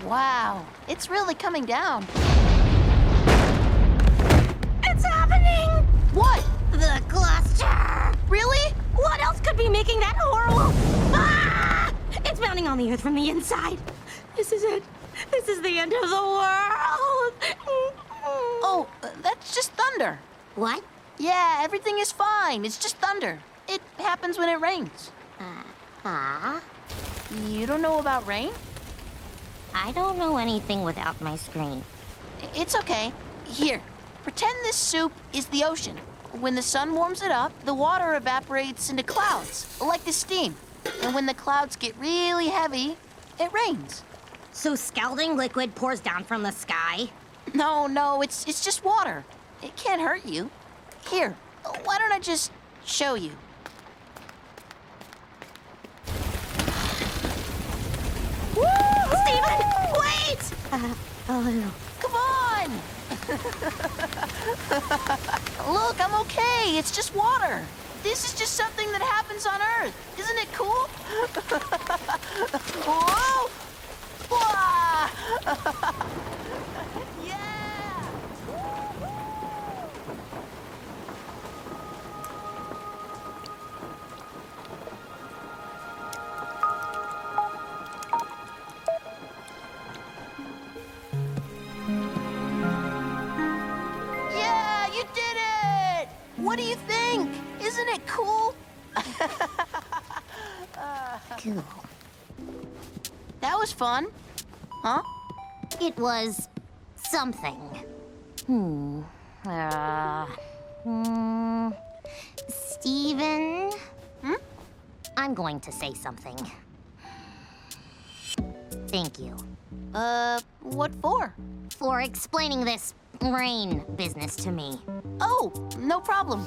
Wow, it's really coming down. It's happening! What? The cluster! Really? What else could be making that horrible? Ah! It's pounding on the earth from the inside. This is it. This is the end of the world. Oh, that's just thunder. What? Yeah, everything is fine. It's just thunder. It happens when it rains. You don't know about rain? I don't know anything without my screen. It's okay. Here, pretend this soup is the ocean. When the sun warms it up, the water evaporates into clouds, like the steam. And when the clouds get really heavy, it rains. So scalding liquid pours down from the sky? No, it's just water. It can't hurt you. Here, why don't I just show you? Steven, wait! Come on! Look, I'm okay. It's just water. This is just something that happens on Earth. Isn't it cool? Whoa! Wah! Yeah! Yeah, you did it! What do you think? Isn't it cool? Cool. That was fun. Huh? It was something. Steven? I'm going to say something. Thank you What for? for explaining this rain business to me. Oh, no problem.